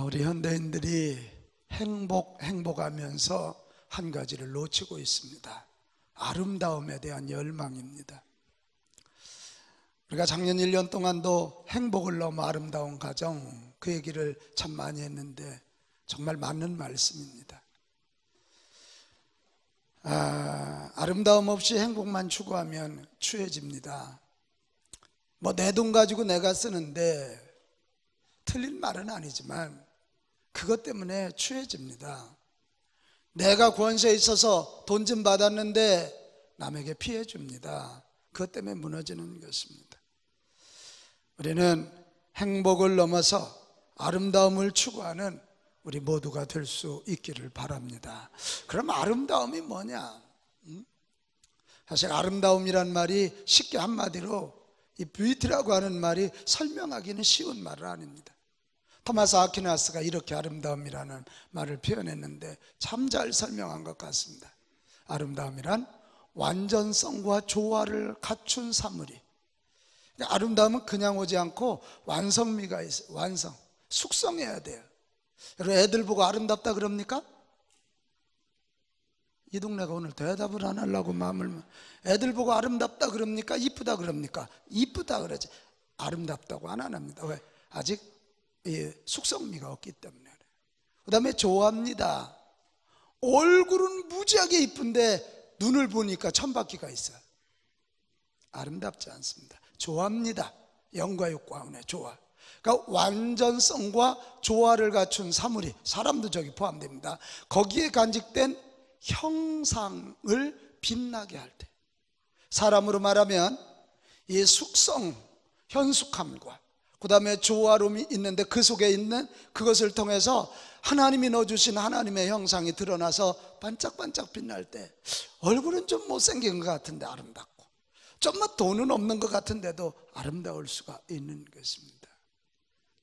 우리 현대인들이 행복하면서 한 가지를 놓치고 있습니다. 아름다움에 대한 열망입니다. 우리가 작년 1년 동안도 행복을 넘어 아름다운 가정, 그 얘기를 참 많이 했는데 정말 맞는 말씀입니다. 아름다움 없이 행복만 추구하면 추해집니다. 내 돈 가지고 내가 쓰는데 틀린 말은 아니지만 그것 때문에 추해집니다. 내가 권세에 있어서 돈 좀 받았는데 남에게 피해 줍니다. 그것 때문에 무너지는 것입니다. 우리는 행복을 넘어서 아름다움을 추구하는 우리 모두가 될 수 있기를 바랍니다. 그럼 아름다움이 뭐냐? 사실 아름다움이란 말이 쉽게 한마디로 이 뷰티라고 하는 말이 설명하기는 쉬운 말은 아닙니다. 토마스 아퀴나스가 이렇게 아름다움이라는 말을 표현했는데 참 잘 설명한 것 같습니다. 아름다움이란 완전성과 조화를 갖춘 사물이. 아름다움은 그냥 오지 않고 완성미가 있어요. 완성, 숙성해야 돼요. 여러분, 애들 보고 아름답다 그럽니까? 이 동네가 오늘 대답을 안 하려고 마음을. 애들 보고 아름답다 그럽니까? 이쁘다 그럽니까? 이쁘다 그러지 아름답다고 안 합니다. 왜? 아직 숙성미가 없기 때문에. 그 다음에 좋아합니다. 얼굴은 무지하게 이쁜데 눈을 보니까 천바퀴가 있어요. 아름답지 않습니다. 좋아합니다. 영과 육과 운의 조화. 그러니까 완전성과 조화를 갖춘 사물이, 사람도 저기 포함됩니다. 거기에 간직된 형상을 빛나게 할 때, 사람으로 말하면 이 숙성, 현숙함과 그 다음에 조화로움이 있는데 그 속에 있는 그것을 통해서 하나님이 넣어주신 하나님의 형상이 드러나서 반짝반짝 빛날 때, 얼굴은 좀 못생긴 것 같은데 아름답고, 좀 돈은 없는 것 같은데도 아름다울 수가 있는 것입니다.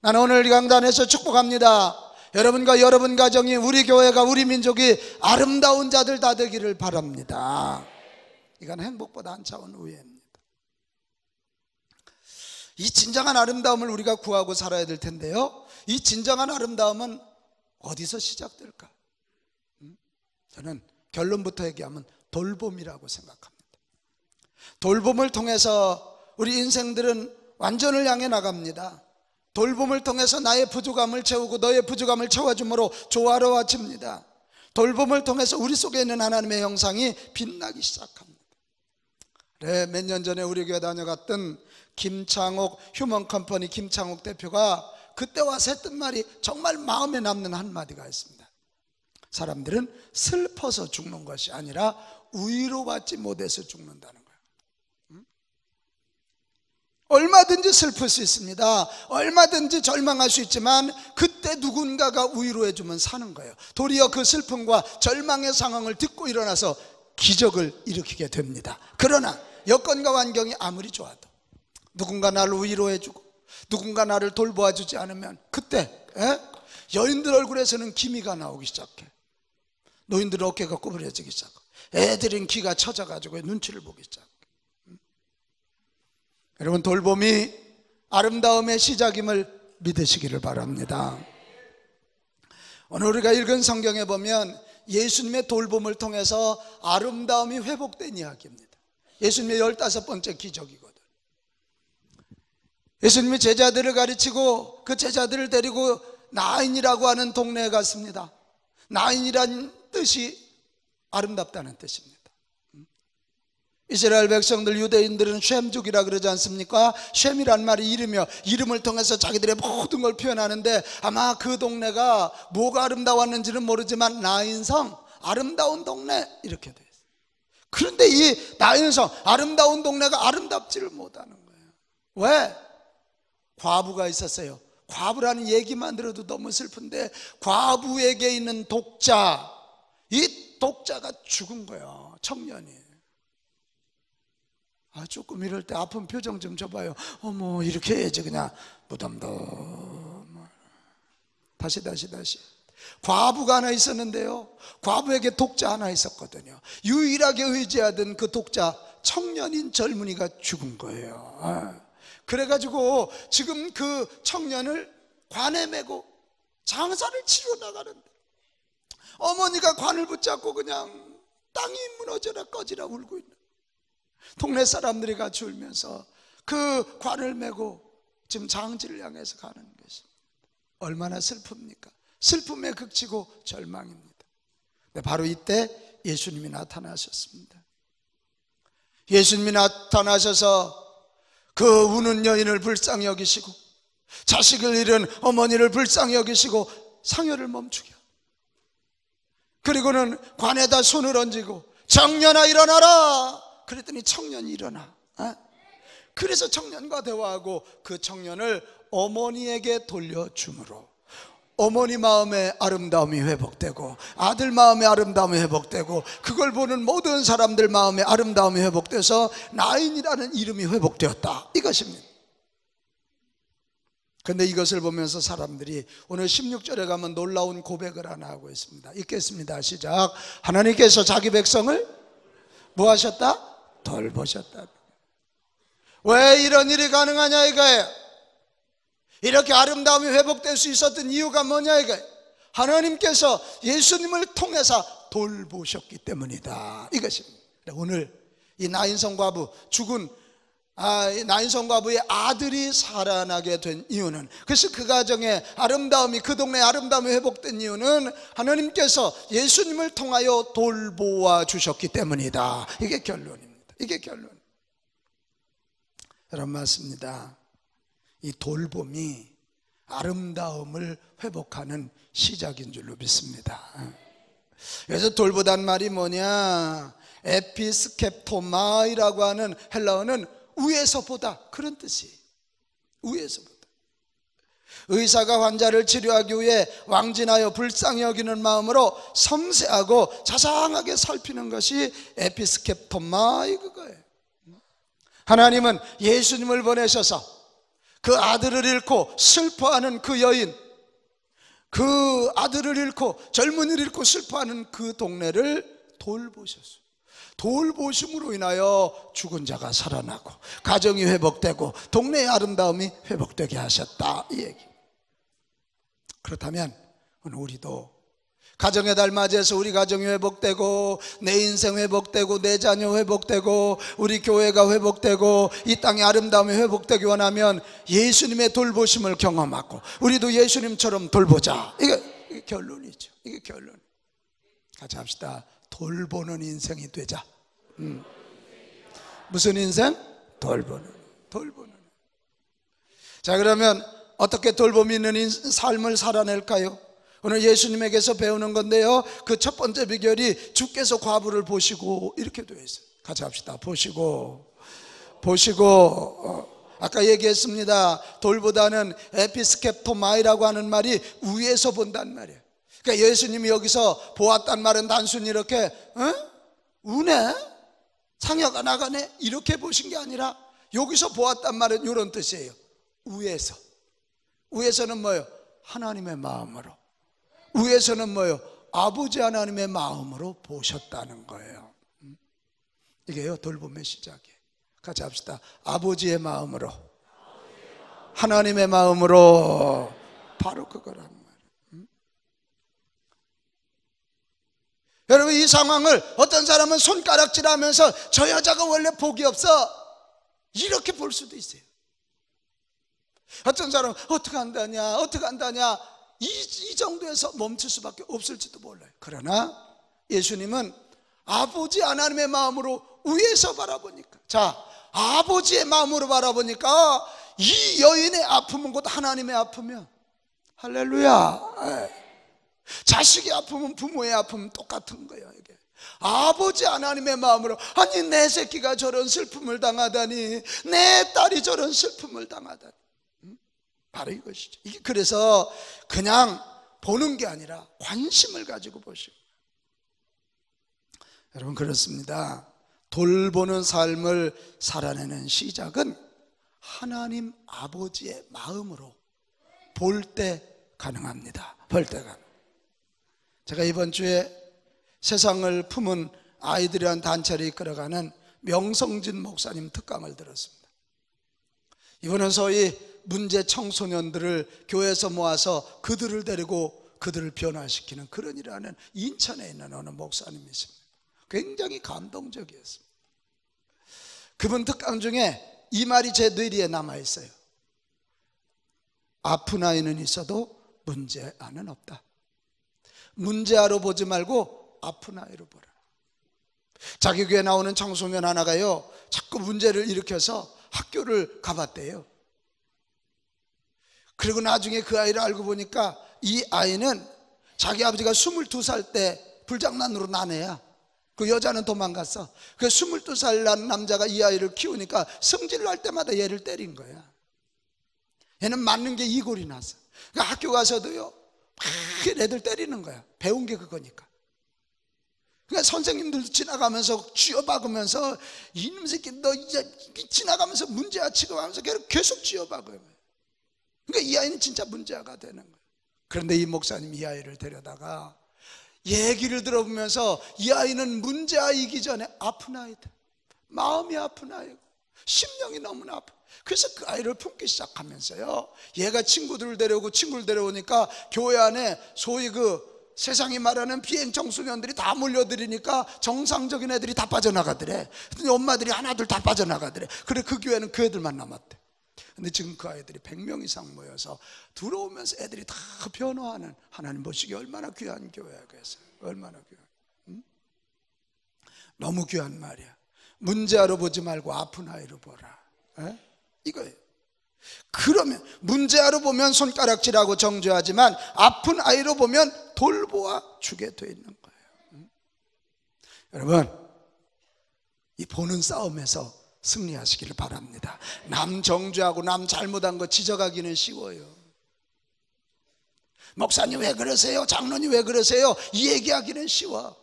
나는 오늘 이 강단에서 축복합니다. 여러분과 여러분 가정이, 우리 교회가, 우리 민족이 아름다운 자들 다 되기를 바랍니다. 이건 행복보다 한 차원 우회입니다. 이 진정한 아름다움을 우리가 구하고 살아야 될 텐데요, 이 진정한 아름다움은 어디서 시작될까? 저는 결론부터 얘기하면 돌봄이라고 생각합니다. 돌봄을 통해서 우리 인생들은 완전을 향해 나갑니다. 돌봄을 통해서 나의 부족함을 채우고 너의 부족함을 채워줌으로 조화로워집니다. 돌봄을 통해서 우리 속에 있는 하나님의 형상이 빛나기 시작합니다. 그래, 몇 년 전에 우리 교회 다녀갔던 김창옥 휴먼컴퍼니 김창옥 대표가 그때 와서 했던 말이 정말 마음에 남는 한마디가 있습니다. 사람들은 슬퍼서 죽는 것이 아니라 위로받지 못해서 죽는다는 거예요. 얼마든지 슬플 수 있습니다. 얼마든지 절망할 수 있지만 그때 누군가가 위로해 주면 사는 거예요. 도리어 그 슬픔과 절망의 상황을 듣고 일어나서 기적을 일으키게 됩니다. 그러나 여건과 환경이 아무리 좋아도 누군가 나를 위로해 주고 누군가 나를 돌보아 주지 않으면 그때 여인들 얼굴에서는 기미가 나오기 시작해. 노인들 어깨가 구부려지기 시작하고 애들은 귀가 처져가지고 눈치를 보기 시작해. 여러분, 돌봄이 아름다움의 시작임을 믿으시기를 바랍니다. 오늘 우리가 읽은 성경에 보면 예수님의 돌봄을 통해서 아름다움이 회복된 이야기입니다. 예수님의 15번째 기적이거든. 예수님이 제자들을 가르치고 그 제자들을 데리고 나인이라고 하는 동네에 갔습니다. 나인이란 뜻이 아름답다는 뜻입니다. 이스라엘 백성들, 유대인들은 쉔족이라 그러지 않습니까? 쉔이란 말이 이름이요, 이름을 통해서 자기들의 모든 걸 표현하는데 아마 그 동네가 뭐가 아름다웠는지는 모르지만 나인성, 아름다운 동네, 이렇게 돼 있어요. 그런데 이 나인성, 아름다운 동네가 아름답지를 못하는 거예요. 왜? 과부가 있었어요. 과부라는 얘기만 들어도 너무 슬픈데 과부에게 있는 독자, 이 독자가 죽은 거예요. 청년이. 조금 이럴 때 아픈 표정 좀 줘봐요. 어머, 이렇게 해야지. 그냥 무덤덤. 다시. 과부가 하나 있었는데요, 과부에게 독자 하나 있었거든요. 유일하게 의지하던 그 독자, 청년인 젊은이가 죽은 거예요. 그래가지고 지금 그 청년을 관에 메고 장사를 치러 나가는데 어머니가 관을 붙잡고 그냥 땅이 무너져라 꺼지라 울고 있는, 동네 사람들이 같이 울면서 그 관을 메고 지금 장지를 향해서 가는 것입니다. 얼마나 슬픕니까? 슬픔에 그치고 절망입니다. 바로 이때 예수님이 나타나셨습니다. 예수님이 나타나셔서 그 우는 여인을 불쌍히 여기시고 자식을 잃은 어머니를 불쌍히 여기시고 상여를 멈추게 하고, 그리고는 관에다 손을 얹고 청년아 일어나라 그랬더니 청년이 일어나. 그래서 청년과 대화하고 그 청년을 어머니에게 돌려줌으로 어머니 마음의 아름다움이 회복되고 아들 마음의 아름다움이 회복되고 그걸 보는 모든 사람들 마음의 아름다움이 회복돼서 나인이라는 이름이 회복되었다, 이것입니다. 그런데 이것을 보면서 사람들이 오늘 16절에 가면 놀라운 고백을 하나 하고 있습니다. 읽겠습니다. 시작. 하나님께서 자기 백성을 뭐 하셨다? 돌보셨다. 왜 이런 일이 가능하냐 이거예요. 이렇게 아름다움이 회복될 수 있었던 이유가 뭐냐 이거예요. 하나님께서 예수님을 통해서 돌보셨기 때문이다, 이것입니다. 오늘 이 나인성 과부, 죽은 나인성 과부의 아들이 살아나게 된 이유는, 그래서 그 가정의 아름다움이, 그 동네의 아름다움이 회복된 이유는 하나님께서 예수님을 통하여 돌보아 주셨기 때문이다. 이게 결론입니다. 이게 결론. 여러분 맞습니다. 이 돌봄이 아름다움을 회복하는 시작인 줄로 믿습니다. 그래서 돌보단 말이 뭐냐, 에피스케토마이라고 하는 헬라어는 위에서 보다, 그런 뜻이에요. 위에서 보다. 의사가 환자를 치료하기 위해 왕진하여 불쌍히 여기는 마음으로 섬세하고 자상하게 살피는 것이 에피스케토마이, 그거예요. 하나님은 예수님을 보내셔서 그 아들을 잃고 슬퍼하는 그 여인, 그 아들을 잃고 젊은이를 잃고 슬퍼하는 그 동네를 돌보셨어요. 돌보심으로 인하여 죽은 자가 살아나고 가정이 회복되고 동네의 아름다움이 회복되게 하셨다, 이 얘기. 그렇다면 오늘 우리도 가정의 달 맞이해서 우리 가정이 회복되고 내 인생 회복되고 내 자녀 회복되고 우리 교회가 회복되고 이 땅의 아름다움이 회복되기 원하면 예수님의 돌보심을 경험하고 우리도 예수님처럼 돌보자, 이게 결론이죠. 이게 결론. 같이 합시다. 돌보는 인생이 되자. 무슨 인생? 돌보는. 자, 그러면 어떻게 돌봄이 있는 삶을 살아낼까요? 오늘 예수님에게서 배우는 건데요, 그 첫 번째 비결이 주께서 과부를 보시고, 이렇게 되어 있어요. 같이 합시다. 보시고. 아까 얘기했습니다. 돌보다는 에피스케토마이라고 하는 말이 위에서 본단 말이에요. 그러니까 예수님이 여기서 보았단 말은 단순히 이렇게 우네? 상여가 나가네? 이렇게 보신 게 아니라 여기서 보았단 말은 이런 뜻이에요. 위에서. 위에서는 뭐예요? 하나님의 마음으로. 위에서는 뭐예요? 아버지 하나님의 마음으로 보셨다는 거예요. 이게요, 돌봄의 시작이에요. 같이 합시다. 아버지의 마음으로, 하나님의 마음으로, 바로 그거란 말이에요. 여러분, 이 상황을 어떤 사람은 손가락질하면서 저 여자가 원래 복이 없어, 이렇게 볼 수도 있어요. 어떤 사람은 어떻게 한다냐 이 정도에서 멈출 수밖에 없을지도 몰라요. 그러나 예수님은 아버지 하나님의 마음으로 위에서 바라보니까, 자, 아버지의 마음으로 바라보니까 이 여인의 아픔은 곧 하나님의 아픔이야. 할렐루야. 자식의 아픔은 부모의 아픔은 똑같은 거예요. 이게 아버지 하나님의 마음으로, 아니 내 새끼가 저런 슬픔을 당하다니, 내 딸이 저런 슬픔을 당하다니, 바로 이것이죠. 이게 그래서 그냥 보는 게 아니라 관심을 가지고 보시고. 여러분 그렇습니다. 돌보는 삶을 살아내는 시작은 하나님 아버지의 마음으로 볼 때 가능합니다. 볼 때 가능. 제가 이번 주에 세상을 품은 아이들이 한 단체를 이끌어가는 명성진 목사님 특강을 들었습니다. 이번은 소위 문제 청소년들을 교회에서 모아서 그들을 데리고 그들을 변화시키는 그런 일을 하는 인천에 있는 어느 목사님이십니다. 굉장히 감동적이었습니다. 그분 특강 중에 이 말이 제 뇌리에 남아있어요. 아픈 아이는 있어도 문제아는 없다. 문제아로 보지 말고 아픈 아이로 보라. 자기 교회에 나오는 청소년 하나가요, 자꾸 문제를 일으켜서 학교를 가봤대요. 그리고 나중에 그 아이를 알고 보니까 이 아이는 자기 아버지가 22살 때 불장난으로 난 애야. 그 여자는 도망갔어. 그 22살 난 남자가 이 아이를 키우니까 성질 날 때마다 얘를 때린 거야. 얘는 맞는 게 이골이 났어. 그러니까 학교 가서도요, 막 애들 때리는 거야. 배운 게 그거니까. 그러니까 선생님들도 지나가면서 쥐어박으면서 이놈 새끼 너 이제 지나가면서 문제아 취급하면서 계속 쥐어박아요. 그러니까 이 아이는 진짜 문제아가 되는 거예요. 그런데 이 목사님이 이 아이를 데려다가 얘기를 들어보면서 이 아이는 문제아이기 전에 아픈 아이다. 마음이 아픈 아이고 심령이 너무나 아파. 그래서 그 아이를 품기 시작하면서요, 얘가 친구들을 데려오고 친구를 데려오니까 교회 안에 소위 세상이 말하는 비행 청소년들이 다 몰려들으니까 정상적인 애들이 다 빠져나가더래. 엄마들이 하나둘 다 빠져나가더래. 그래 그 교회는 그 애들만 남았대. 근데 지금 그 아이들이 100명 이상 모여서 들어오면서 애들이 다 변화하는, 하나님 보시기 얼마나 귀한 교회야. 그래서 얼마나 귀한, 응? 너무 귀한 말이야. 문제아로 보지 말고 아픈 아이로 보라. 에? 이거예요. 그러면 문제아로 보면 손가락질하고 정죄하지만 아픈 아이로 보면 돌보아 주게 돼 있는 거예요. 응? 여러분, 이 보는 싸움에서 승리하시기를 바랍니다. 남 정죄하고 남 잘못한 거 지적하기는 쉬워요. 목사님 왜 그러세요? 장로님 왜 그러세요? 이 얘기하기는 쉬워.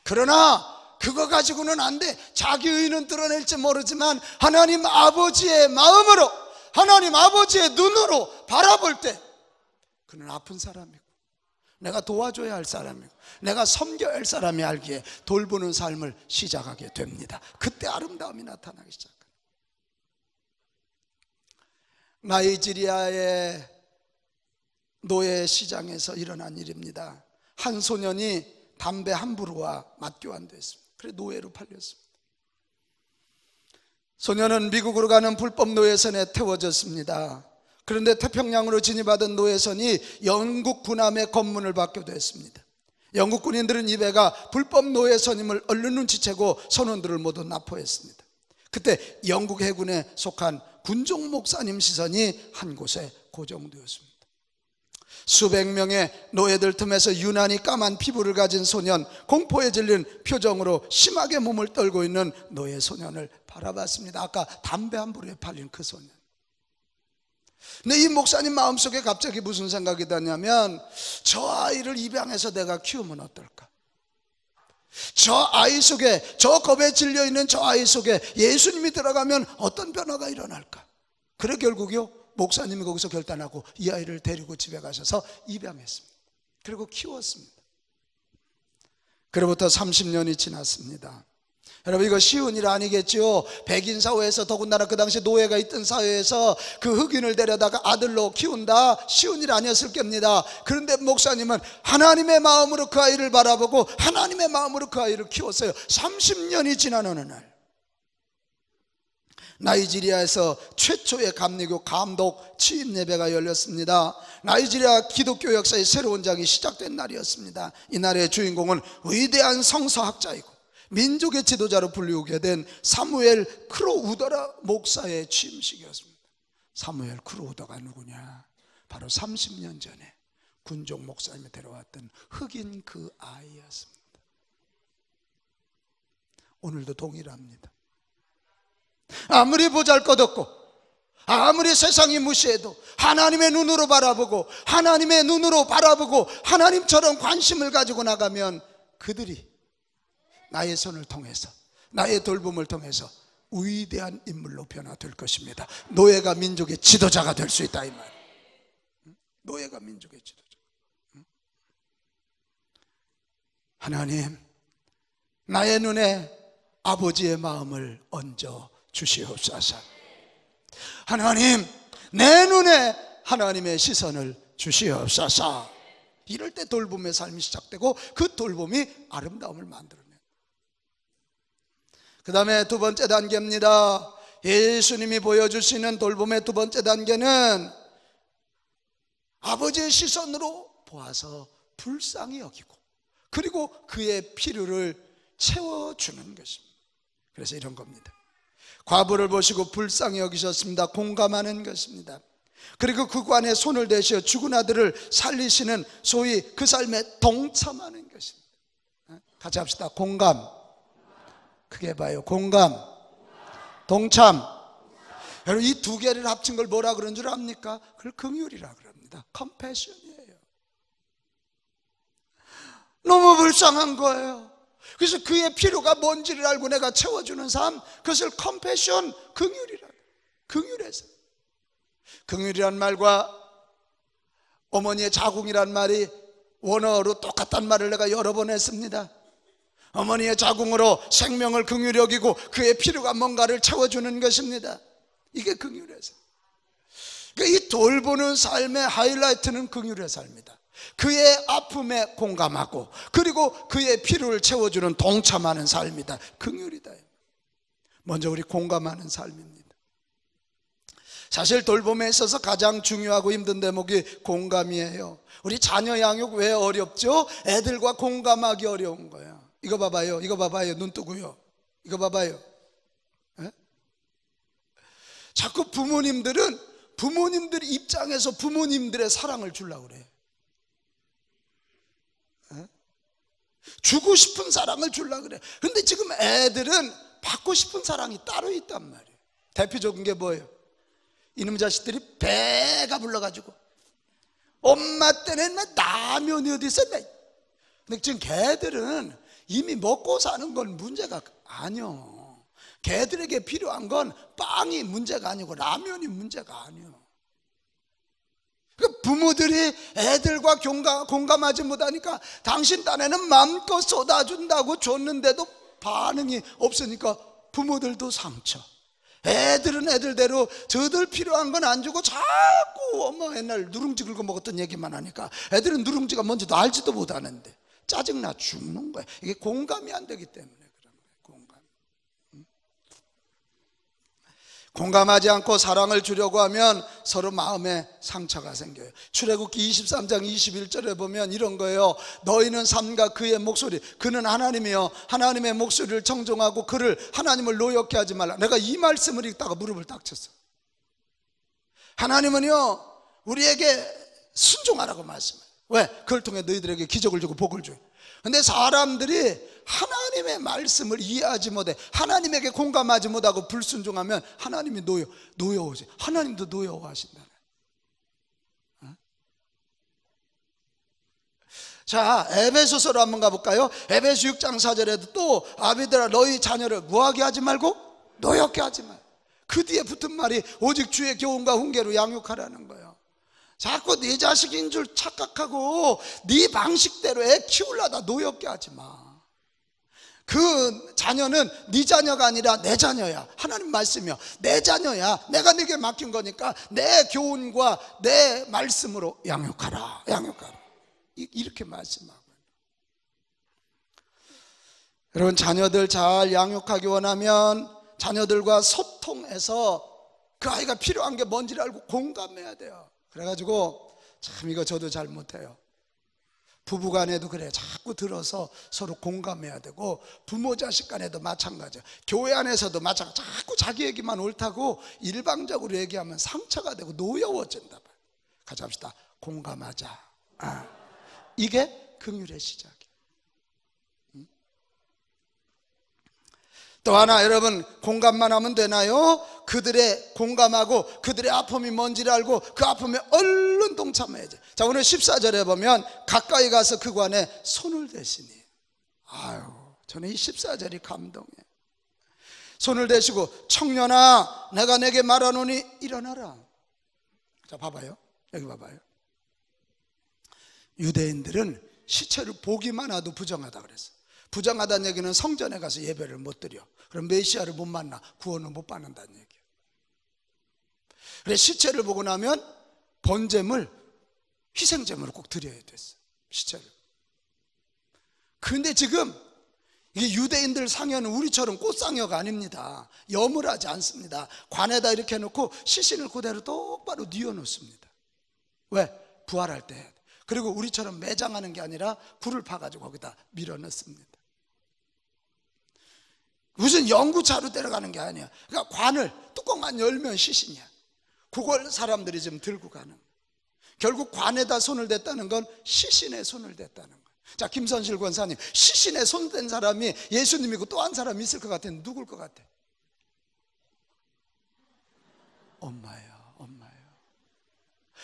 그러나 그거 가지고는 안 돼. 자기 의는 드러낼지 모르지만 하나님 아버지의 마음으로, 하나님 아버지의 눈으로 바라볼 때 그는 아픈 사람이고 내가 도와줘야 할 사람이고 내가 섬겨야 할 사람이 알기에 돌보는 삶을 시작하게 됩니다. 그때 아름다움이 나타나기 시작합니다. 나이지리아의 노예 시장에서 일어난 일입니다. 한 소년이 담배 함부로와 맞교환됐습니다. 그래 노예로 팔렸습니다. 소년은 미국으로 가는 불법 노예선에 태워졌습니다. 그런데 태평양으로 진입하던 노예선이 영국 군함의 검문을 받기도 했습니다. 영국 군인들은 이 배가 불법 노예선임을 얼른 눈치채고 선원들을 모두 납포했습니다. 그때 영국 해군에 속한 군종 목사님 시선이 한 곳에 고정되었습니다. 수백 명의 노예들 틈에서 유난히 까만 피부를 가진 소년, 공포에 질린 표정으로 심하게 몸을 떨고 있는 노예 소년을 바라봤습니다. 아까 담배 한 부리에 팔린 그 소년. 근데 이 목사님 마음속에 갑자기 무슨 생각이 드냐면, 저 아이를 입양해서 내가 키우면 어떨까? 저 아이 속에, 저 겁에 질려있는 저 아이 속에 예수님이 들어가면 어떤 변화가 일어날까? 그래 결국요, 목사님이 거기서 결단하고 이 아이를 데리고 집에 가셔서 입양했습니다. 그리고 키웠습니다. 그로부터 30년이 지났습니다. 여러분, 이거 쉬운 일 아니겠죠? 백인 사회에서, 더군다나 그 당시 노예가 있던 사회에서 그 흑인을 데려다가 아들로 키운다, 쉬운 일 아니었을 겁니다. 그런데 목사님은 하나님의 마음으로 그 아이를 바라보고 하나님의 마음으로 그 아이를 키웠어요. 30년이 지난 어느 날, 나이지리아에서 최초의 감리교 감독 취임 예배가 열렸습니다. 나이지리아 기독교 역사의 새로운 장이 시작된 날이었습니다. 이날의 주인공은 위대한 성서학자이고 민족의 지도자로 불리우게 된 사무엘 크로우더라 목사의 취임식이었습니다. 사무엘 크로우더가 누구냐? 바로 30년 전에 군종 목사님이 데려왔던 흑인 그 아이였습니다. 오늘도 동일합니다. 아무리 보잘것없고 아무리 세상이 무시해도 하나님의 눈으로 바라보고 하나님의 눈으로 바라보고 하나님처럼 관심을 가지고 나가면 그들이 나의 손을 통해서, 나의 돌봄을 통해서 위대한 인물로 변화될 것입니다. 노예가 민족의 지도자가 될 수 있다, 이 말. 노예가 민족의 지도자. 하나님, 나의 눈에 아버지의 마음을 얹어 주시옵소서. 하나님, 내 눈에 하나님의 시선을 주시옵소서. 이럴 때 돌봄의 삶이 시작되고 그 돌봄이 아름다움을 만들어내요. 그 다음에 두 번째 단계입니다. 예수님이 보여주시는 돌봄의 두 번째 단계는 아버지의 시선으로 보아서 불쌍히 여기고 그리고 그의 필요를 채워주는 것입니다. 그래서 이런 겁니다. 과부를 보시고 불쌍히 여기셨습니다. 공감하는 것입니다. 그리고 그간에 손을 대시어 죽은 아들을 살리시는 소위 그 삶에 동참하는 것입니다. 같이 합시다. 공감. 크게 봐요. 공감, 동참. 여러분, 이 두 개를 합친 걸 뭐라 그런 줄 압니까? 그걸 긍휼이라 그럽니다. 컴패션이에요. 너무 불쌍한 거예요. 그래서 그의 필요가 뭔지를 알고 내가 채워주는 삶, 그것을 컴패션, 긍휼이라. 긍휼해서. 긍휼이란 말과 어머니의 자궁이란 말이 원어로 똑같단 말을 내가 여러 번 했습니다. 어머니의 자궁으로 생명을 긍휼히 여기고 그의 필요가 뭔가를 채워주는 것입니다. 이게 긍휼해서. 그러니까 이 돌보는 삶의 하이라이트는 긍휼의 삶이다. 그의 아픔에 공감하고 그리고 그의 필요를 채워주는 동참하는 삶이다. 긍휼이다. 먼저 우리 공감하는 삶입니다. 사실 돌봄에 있어서 가장 중요하고 힘든 대목이 공감이에요. 우리 자녀 양육 왜 어렵죠? 애들과 공감하기 어려운 거예요. 이거 봐봐요. 이거 봐봐요. 눈 뜨고요. 이거 봐봐요. 에? 자꾸 부모님들 입장에서 부모님들의 사랑을 주려고 그래요. 에? 주고 싶은 사랑을 주려고 그래요. 근데 지금 애들은 받고 싶은 사랑이 따로 있단 말이에요. 대표적인 게 뭐예요? 이놈 자식들이 배가 불러가지고 엄마 때는 라면이 어디 있었나. 근데 지금 걔들은 이미 먹고 사는 건 문제가 아니요. 걔들에게 필요한 건 빵이 문제가 아니고 라면이 문제가 아니요. 부모들이 애들과 공감하지 못하니까 당신 딴에는 마음껏 쏟아준다고 줬는데도 반응이 없으니까 부모들도 상처. 애들은 애들대로 저들 필요한 건 안 주고 자꾸 엄마 옛날 누룽지 긁어 먹었던 얘기만 하니까 애들은 누룽지가 뭔지도 알지도 못하는데 짜증나 죽는 거야. 이게 공감이 안 되기 때문에 그런 거예요. 공감하지 않고 사랑을 주려고 하면 서로 마음에 상처가 생겨요. 출애굽기 23장 21절에 보면 이런 거예요. 너희는 삼가 그의 목소리, 그는 하나님이여 하나님의 목소리를 청종하고 그를 하나님을 노엽게 하지 말라. 내가 이 말씀을 읽다가 무릎을 딱 쳤어. 하나님은요 우리에게 순종하라고 말씀해요. 왜? 그걸 통해 너희들에게 기적을 주고 복을 줘요. 근데 사람들이 하나님의 말씀을 이해하지 못해 하나님에게 공감하지 못하고 불순종하면 하나님이 노여워지. 하나님도 노여워하신다. 자, 에베소서로 한번 가볼까요? 에베소 6장 4절에도 또 아비들아 너희 자녀를 뭐하게 하지 말고 노엽게 하지 말. 그 뒤에 붙은 말이 오직 주의 교훈과 훈계로 양육하라는 거예요. 자꾸 네 자식인 줄 착각하고 네 방식대로 애 키우려다 노엽게 하지 마. 그 자녀는 네 자녀가 아니라 내 자녀야. 하나님 말씀이요. 내 자녀야. 내가 네게 맡긴 거니까 내 교훈과 내 말씀으로 양육하라. 양육하라. 이렇게 말씀하고요. 여러분 자녀들 잘 양육하기 원하면 자녀들과 소통해서 그 아이가 필요한 게 뭔지를 알고 공감해야 돼요. 그래가지고 참 이거 저도 잘 못해요. 부부간에도 그래. 자꾸 들어서 서로 공감해야 되고 부모 자식 간에도 마찬가지야. 교회 안에서도 마찬가지. 자꾸 자기 얘기만 옳다고 일방적으로 얘기하면 상처가 되고 노여워진다. 같이 합시다. 공감하자. 이게 긍휼의 시작이에요. 또 하나 여러분 공감만 하면 되나요? 그들의 공감하고 그들의 아픔이 뭔지를 알고 그 아픔에 얼른 동참해야죠. 자, 오늘 14절에 보면 가까이 가서 그관에 손을 대시니. 아유, 저는 이 14절이 감동이에요. 손을 대시고 청년아 내가 내게 말하노니 일어나라. 자, 봐봐요. 여기 봐봐요. 유대인들은 시체를 보기만 해도 부정하다 그랬어요. 부정하다는 얘기는 성전에 가서 예배를 못 드려. 그럼 메시아를 못 만나 구원을 못 받는다는 얘기예요. 그래 시체를 보고 나면 번제물, 희생제물을 꼭 드려야 됐어. 시체를. 근데 지금 이게 유대인들 상여는 우리처럼 꽃상여가 아닙니다. 염을 하지 않습니다. 관에다 이렇게 해놓고 시신을 그대로 똑바로 뉘어놓습니다. 왜? 부활할 때 해야 돼. 그리고 우리처럼 매장하는 게 아니라 불을 파가지고 거기다 밀어넣습니다. 무슨 연구차로 데려가는 게 아니야. 그러니까 관을 뚜껑만 열면 시신이야. 그걸 사람들이 지금 들고 가는 거야. 결국 관에다 손을 댔다는 건 시신에 손을 댔다는 거야. 자, 김선실 권사님, 시신에 손댄 사람이 예수님이고 또 한 사람이 있을 것 같은데 누굴 것 같아? 엄마야, 엄마야.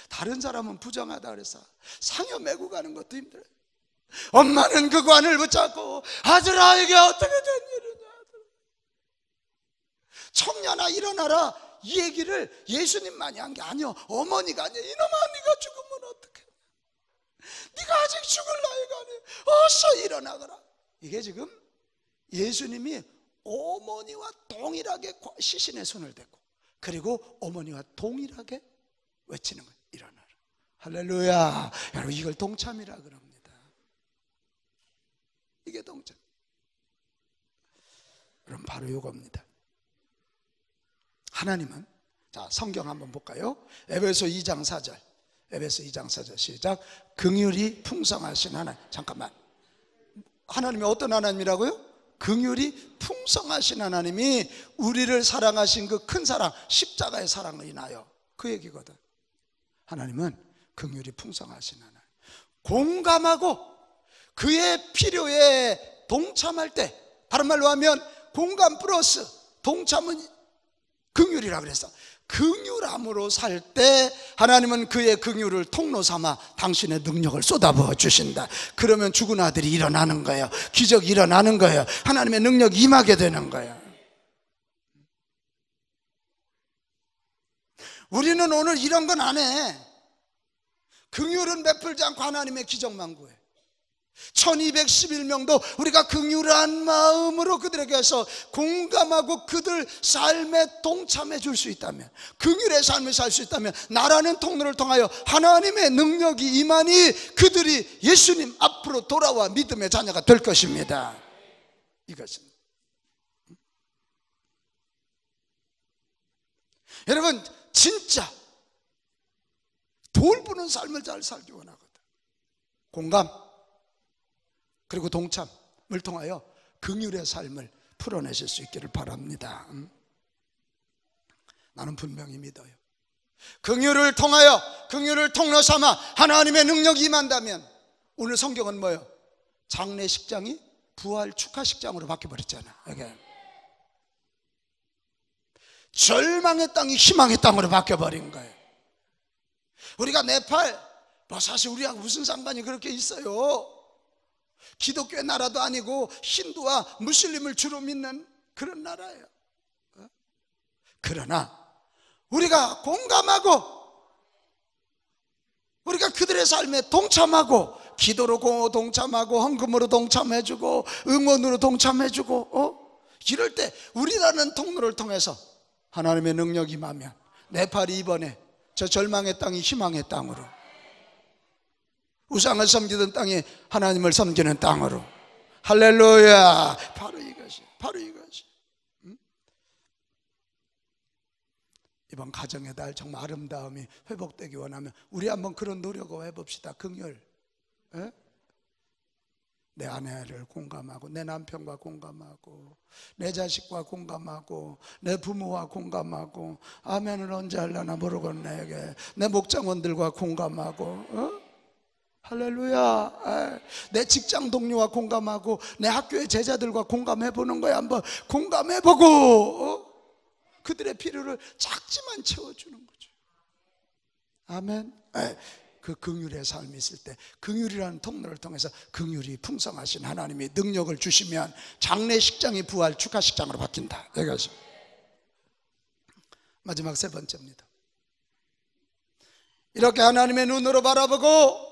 다른 사람은 부정하다 그래서 상여 메고 가는 것도 힘들어요. 엄마는 그 관을 붙잡고 아들아 이게 어떻게 된 일이냐, 청년아 일어나라, 이 얘기를 예수님만이 한 게 아니야. 어머니가 아니야. 이놈아 네가 죽으면 어떡해, 네가 아직 죽을 나이가 아니야, 어서 일어나거라. 이게 지금 예수님이 어머니와 동일하게 시신에 손을 댔고, 그리고 어머니와 동일하게 외치는 거예요. 일어나라. 할렐루야. 여러분 이걸 동참이라 그럽니다. 이게 동참. 그럼 바로 이겁니다. 하나님은, 자 성경 한번 볼까요? 에베소 2장 4절. 에베소 2장 4절 시작. 긍휼이 풍성하신 하나님. 잠깐만, 하나님이 어떤 하나님이라고요? 긍휼이 풍성하신 하나님이 우리를 사랑하신 그 큰 사랑, 십자가의 사랑을 인하여, 그 얘기거든. 하나님은 긍휼이 풍성하신 하나님, 공감하고 그의 필요에 동참할 때, 다른 말로 하면 공감 플러스 동참은 긍휼이라 그랬어. 긍휼함으로 살 때 하나님은 그의 긍휼을 통로 삼아 당신의 능력을 쏟아부어 주신다. 그러면 죽은 아들이 일어나는 거예요. 기적이 일어나는 거예요. 하나님의 능력이 임하게 되는 거예요. 우리는 오늘 이런 건 안 해. 긍휼은 베풀지 않고 하나님의 기적만 구해. 1211명도 우리가 긍휼한 마음으로 그들에게서 공감하고 그들 삶에 동참해 줄 수 있다면, 긍휼의 삶을 살 수 있다면, 나라는 통로를 통하여 하나님의 능력이 임하니 그들이 예수님 앞으로 돌아와 믿음의 자녀가 될 것입니다. 이것은 여러분 진짜 돌보는 삶을 잘 살기 원하거든. 공감 그리고 동참을 통하여 긍휼의 삶을 풀어내실 수 있기를 바랍니다. 나는 분명히 믿어요. 긍휼을 통하여, 긍휼을 통로 삼아 하나님의 능력이 임한다면, 오늘 성경은 뭐예요? 장례식장이 부활 축하식장으로 바뀌어버렸잖아. 이게 절망의 땅이 희망의 땅으로 바뀌어버린 거예요. 우리가 네팔, 사실 우리하고 무슨 상관이 그렇게 있어요? 기독교의 나라도 아니고 힌두와 무슬림을 주로 믿는 그런 나라예요. 그러나 우리가 공감하고, 우리가 그들의 삶에 동참하고, 기도로 동참하고, 헌금으로 동참해주고, 응원으로 동참해주고, 이럴 때 우리라는 통로를 통해서 하나님의 능력이 임하면 네팔이 이번에 저 절망의 땅이 희망의 땅으로, 우상을 섬기던 땅이 하나님을 섬기는 땅으로, 할렐루야. 바로 이것이, 바로 이것이. 이번 가정의 달 정말 아름다움이 회복되기 원하면 우리 한번 그런 노력을 해봅시다. 긍휼. 내 아내를 공감하고, 내 남편과 공감하고, 내 자식과 공감하고, 내 부모와 공감하고, 아멘을 언제 하려나 모르겠네. 내 목장원들과 공감하고, 할렐루야. 내 직장 동료와 공감하고, 내 학교의 제자들과 공감해보는 거야. 한번 공감해보고, 그들의 필요를 작지만 채워주는 거죠. 아멘. 그 긍휼의 삶이 있을 때, 긍휼이라는 통로를 통해서 긍휼이 풍성하신 하나님이 능력을 주시면 장례식장이 부활 축하식장으로 바뀐다. 여기까지. 마지막 세 번째입니다. 이렇게 하나님의 눈으로 바라보고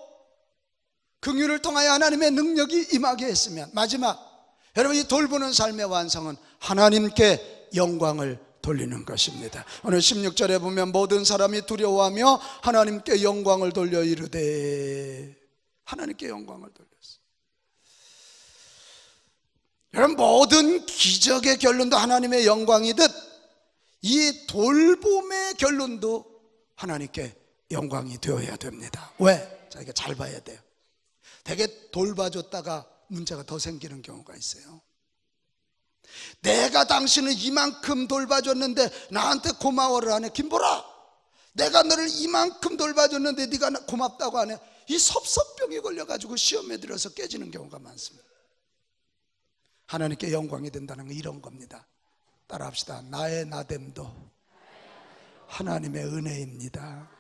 긍휼을 통하여 하나님의 능력이 임하게 했으면, 마지막, 여러분 이 돌보는 삶의 완성은 하나님께 영광을 돌리는 것입니다. 오늘 16절에 보면 모든 사람이 두려워하며 하나님께 영광을 돌려 이르되, 하나님께 영광을 돌렸어요. 여러분, 모든 기적의 결론도 하나님의 영광이듯 이 돌봄의 결론도 하나님께 영광이 되어야 됩니다. 왜? 자, 이거 잘 봐야 돼요. 되게 돌봐줬다가 문제가 더 생기는 경우가 있어요. 내가 당신을 이만큼 돌봐줬는데 나한테 고마워를 안 해. 김보라, 내가 너를 이만큼 돌봐줬는데 네가 고맙다고 안 해. 이 섭섭병이 걸려가지고 시험에 들어서 깨지는 경우가 많습니다. 하나님께 영광이 된다는 건 이런 겁니다. 따라합시다. 나의 나됨도 하나님의 은혜입니다.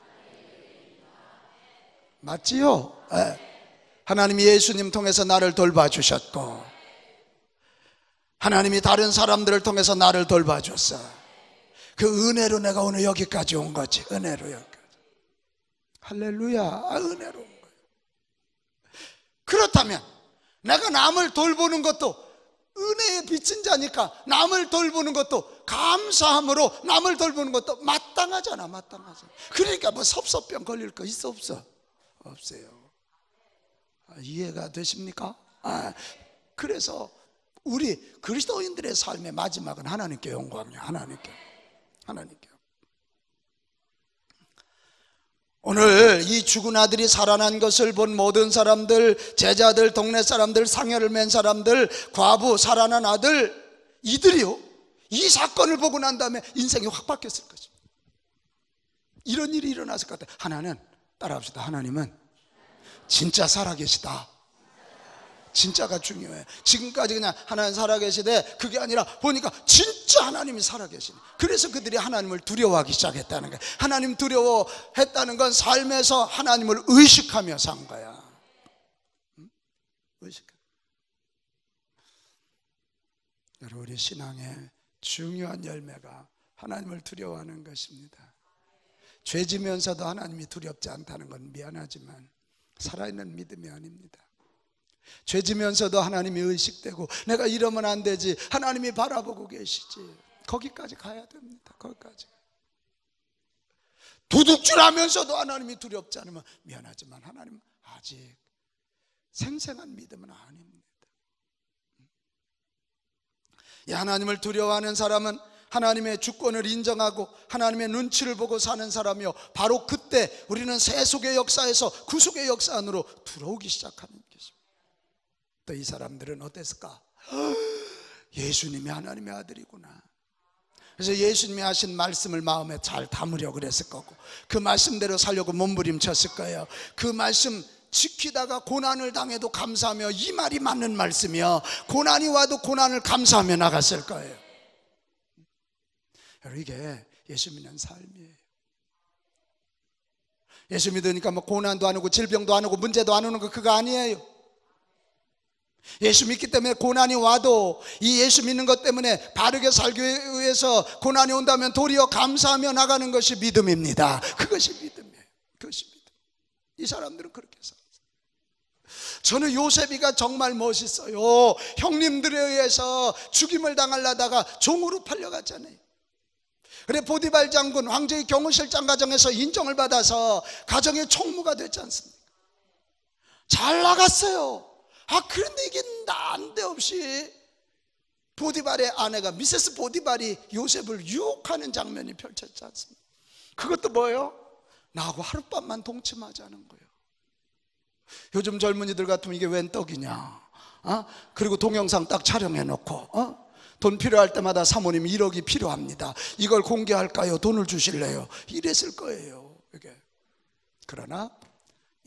맞지요? 네. 하나님이 예수님 통해서 나를 돌봐주셨고, 하나님이 다른 사람들을 통해서 나를 돌봐줬어. 그 은혜로 내가 오늘 여기까지 온 거지. 은혜로 여기까지. 할렐루야. 은혜로 온 거예요. 그렇다면 내가 남을 돌보는 것도 은혜에 비친 자니까 남을 돌보는 것도 감사함으로 남을 돌보는 것도 마땅하잖아. 마땅하잖아. 그러니까 뭐 섭섭병 걸릴 거 있어 없어? 없어요. 이해가 되십니까? 그래서 우리 그리스도인들의 삶의 마지막은 하나님께 영광이야. 하나님께. 오늘 이 죽은 아들이 살아난 것을 본 모든 사람들, 제자들, 동네 사람들, 상여를 맨 사람들, 과부, 살아난 아들, 이들이요, 이 사건을 보고 난 다음에 인생이 확 바뀌었을 것입니다. 이런 일이 일어났을 것 같아요. 하나는, 따라합시다. 하나님은 진짜 살아계시다. 진짜가 중요해. 지금까지 그냥 하나님 살아계시되 그게 아니라 보니까 진짜 하나님이 살아계시네. 그래서 그들이 하나님을 두려워하기 시작했다는 거야. 하나님 두려워했다는 건 삶에서 하나님을 의식하며 산 거야. 의식. 여러분, 우리 신앙의 중요한 열매가 하나님을 두려워하는 것입니다. 죄지면서도 하나님이 두렵지 않다는 건 미안하지만 살아있는 믿음이 아닙니다. 죄지면서도 하나님이 의식되고 내가 이러면 안 되지, 하나님이 바라보고 계시지, 거기까지 가야 됩니다. 거기까지. 도둑질하면서도 하나님이 두렵지 않으면 미안하지만 하나님 아직 생생한 믿음은 아닙니다. 이 하나님을 두려워하는 사람은 하나님의 주권을 인정하고 하나님의 눈치를 보고 사는 사람이요, 바로 그때 우리는 세속의 역사에서 구속의 역사 안으로 들어오기 시작하는 것입니다. 또 이 사람들은 어땠을까? 예수님이 하나님의 아들이구나. 그래서 예수님이 하신 말씀을 마음에 잘 담으려고 그랬을 거고, 그 말씀대로 살려고 몸부림쳤을 거예요. 그 말씀 지키다가 고난을 당해도 감사하며, 이 말이 맞는 말씀이요, 고난이 와도 고난을 감사하며 나갔을 거예요. 여러분, 이게 예수 믿는 삶이에요. 예수 믿으니까 뭐 고난도 안 오고 질병도 안 오고 문제도 안 오는 거, 그거 아니에요. 예수 믿기 때문에 고난이 와도 이 예수 믿는 것 때문에 바르게 살기 위해서 고난이 온다면 도리어 감사하며 나가는 것이 믿음입니다. 그것이 믿음이에요. 그것이 믿음. 이 사람들은 그렇게 살았어요. 저는 요셉이가 정말 멋있어요. 형님들에 의해서 죽임을 당하려다가 종으로 팔려갔잖아요. 그래 보디발 장군, 황제의 경호실장 가정에서 인정을 받아서 가정의 총무가 됐지 않습니까? 잘 나갔어요. 그런데 이게 난데없이 보디발의 아내가, 미세스 보디발이 요셉을 유혹하는 장면이 펼쳐지지 않습니까? 그것도 뭐예요? 나하고 하룻밤만 동침하자는 거예요. 요즘 젊은이들 같으면 이게 웬 떡이냐? 그리고 동영상 딱 촬영해놓고 돈 필요할 때마다 사모님 1억이 필요합니다, 이걸 공개할까요? 돈을 주실래요? 이랬을 거예요. 이게. 그러나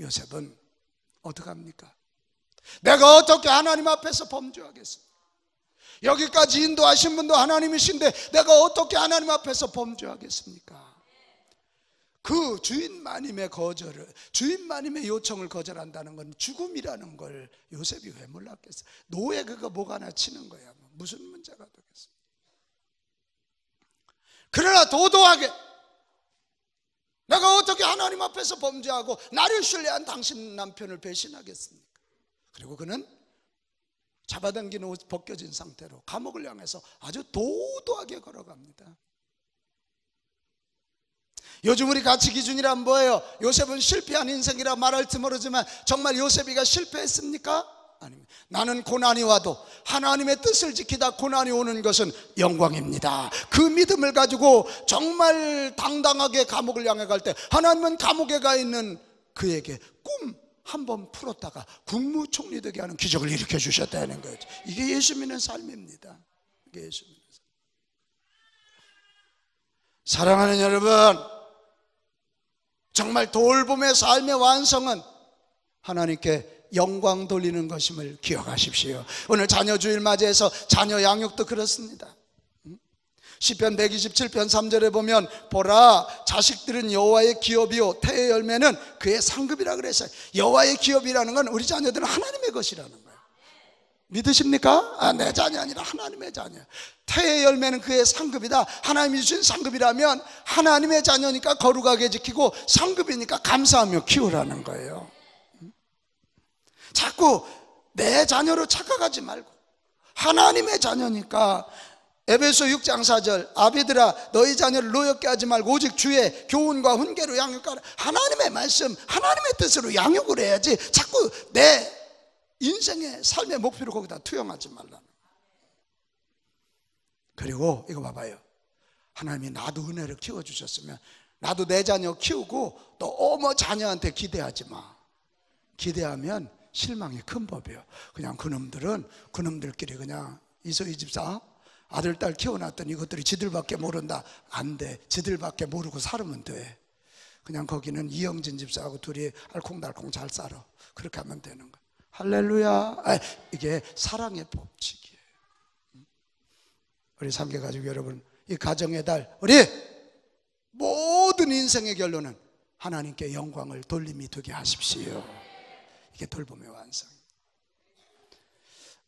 요셉은 어떡합니까? 내가 어떻게 하나님 앞에서 범죄하겠습니까? 여기까지 인도하신 분도 하나님이신데 내가 어떻게 하나님 앞에서 범죄하겠습니까? 그 주인마님의 거절을, 주인마님의 요청을 거절한다는 건 죽음이라는 걸 요셉이 왜 몰랐겠어요? 노예 그거 목 하나 치는 거야. 무슨 문제가 되겠습니까? 그러나 도도하게, 내가 어떻게 하나님 앞에서 범죄하고 나를 신뢰한 당신 남편을 배신하겠습니까? 그리고 그는 잡아당긴 옷 벗겨진 상태로 감옥을 향해서 아주 도도하게 걸어갑니다. 요즘 우리 가치 기준이란 뭐예요? 요셉은 실패한 인생이라 말할지 모르지만 정말 요셉이가 실패했습니까? 아닙니다. 나는 고난이 와도 하나님의 뜻을 지키다 고난이 오는 것은 영광입니다. 그 믿음을 가지고 정말 당당하게 감옥을 향해 갈 때 하나님은 감옥에 가 있는 그에게 꿈 한 번 풀었다가 국무총리 되게 하는 기적을 일으켜 주셨다는 거죠. 이게 예수 믿는 삶입니다. 이게 예수 믿는 삶. 사랑하는 여러분, 정말 돌봄의 삶의 완성은 하나님께 영광 돌리는 것임을 기억하십시오. 오늘 자녀 주일 맞이해서 자녀 양육도 그렇습니다. 시편 127편 3절에 보면 보라, 자식들은 여호와의 기업이요 태의 열매는 그의 상급이라 그랬어요. 여호와의 기업이라는 건 우리 자녀들은 하나님의 것이라는 거예요. 믿으십니까? 내 자녀 아니라 하나님의 자녀. 태의 열매는 그의 상급이다. 하나님이 주신 상급이라면 하나님의 자녀니까 거룩하게 지키고 상급이니까 감사하며 키우라는 거예요. 자꾸 내 자녀로 착각하지 말고 하나님의 자녀니까 에베소 6장 4절 아비들아 너희 자녀를 노엽게 하지 말고 오직 주의 교훈과 훈계로 양육하라. 하나님의 말씀 하나님의 뜻으로 양육을 해야지 자꾸 내 인생의 삶의 목표를 거기다 투영하지 말라. 그리고 이거 봐봐요. 하나님이 나도 은혜를 키워주셨으면 나도 내 자녀 키우고 너무 자녀한테 기대하지 마. 기대하면 실망이 큰 법이에요. 그냥 그놈들끼리 그냥 이 집사 아들 딸 키워놨더니 이것들이 지들밖에 모른다. 안 돼. 지들밖에 모르고 살면 돼. 그냥 거기는 이영진 집사하고 둘이 알콩달콩 잘 살아. 그렇게 하면 되는 거야. 할렐루야. 이게 사랑의 법칙이에요. 우리 삼계가족 여러분, 이 가정의 달, 우리 모든 인생의 결론은 하나님께 영광을 돌림이 되게 하십시오. 이게 돌봄의 완성.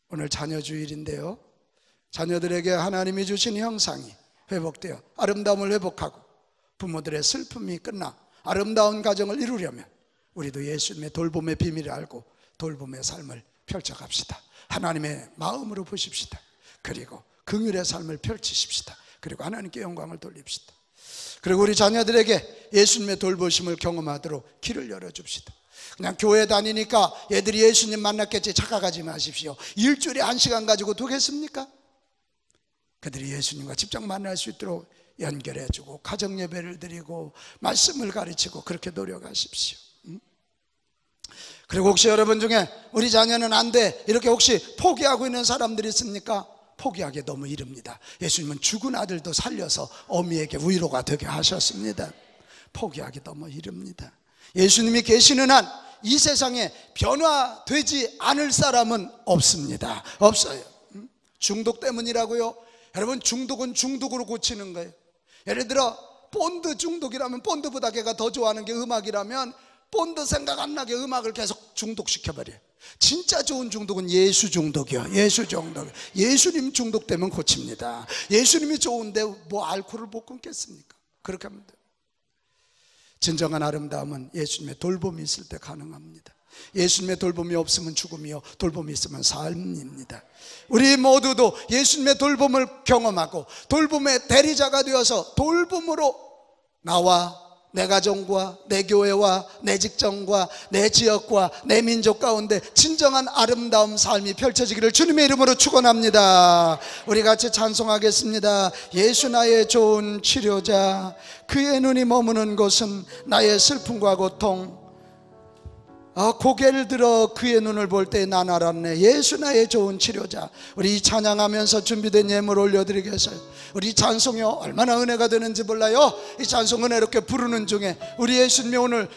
오늘 자녀 주일인데요, 자녀들에게 하나님이 주신 형상이 회복되어 아름다움을 회복하고 부모들의 슬픔이 끝나 아름다운 가정을 이루려면 우리도 예수님의 돌봄의 비밀을 알고 돌봄의 삶을 펼쳐갑시다. 하나님의 마음으로 보십시다. 그리고 긍휼의 삶을 펼치십시다. 그리고 하나님께 영광을 돌립시다. 그리고 우리 자녀들에게 예수님의 돌보심을 경험하도록 길을 열어줍시다. 그냥 교회 다니니까 얘들이 예수님 만났겠지 착각하지 마십시오. 일주일에 1시간 가지고 되겠습니까? 그들이 예수님과 직접 만날 수 있도록 연결해주고 가정 예배를 드리고 말씀을 가르치고 그렇게 노력하십시오. 그리고 혹시 여러분 중에 우리 자녀는 안 돼 이렇게 혹시 포기하고 있는 사람들이 있습니까? 포기하기 너무 이릅니다. 예수님은 죽은 아들도 살려서 어미에게 위로가 되게 하셨습니다. 포기하기 너무 이릅니다. 예수님이 계시는 한 이 세상에 변화되지 않을 사람은 없습니다. 없어요. 중독 때문이라고요? 여러분, 중독은 중독으로 고치는 거예요. 예를 들어 본드 중독이라면 본드보다 걔가 더 좋아하는 게 음악이라면 본드 생각 안 나게 음악을 계속 중독시켜버려요. 진짜 좋은 중독은 예수 중독이요. 예수 중독. 예수님 중독되면 고칩니다. 예수님이 좋은데 뭐 알코올을 못 끊겠습니까? 그렇게 하면 돼요. 진정한 아름다움은 예수님의 돌봄이 있을 때 가능합니다. 예수님의 돌봄이 없으면 죽음이요, 돌봄이 있으면 삶입니다. 우리 모두도 예수님의 돌봄을 경험하고 돌봄의 대리자가 되어서 돌봄으로 나와 내 가정과 내 교회와 내 직장과 내 지역과 내 민족 가운데 진정한 아름다움 삶이 펼쳐지기를 주님의 이름으로 축원합니다. 우리 같이 찬송하겠습니다. 예수 나의 좋은 치료자, 그의 눈이 머무는 곳은 나의 슬픔과 고통. 고개를 들어 그의 눈을 볼 때 난 알았네. 예수 나의 좋은 치료자. 우리 찬양하면서 준비된 예물 올려드리겠어요. 우리 찬송이 얼마나 은혜가 되는지 몰라요. 이 찬송 은혜롭게 부르는 중에 우리 예수님이 오늘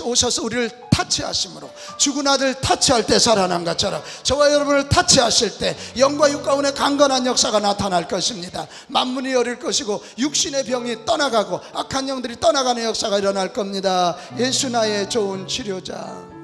오셔서 우리를 타치하심으로 죽은 아들 타치할 때 살아난 것처럼 저와 여러분을 타치하실 때 영과 육 가운데 강건한 역사가 나타날 것입니다. 만문이 열릴 것이고 육신의 병이 떠나가고 악한 영들이 떠나가는 역사가 일어날 겁니다. 예수 나의 좋은 치료자.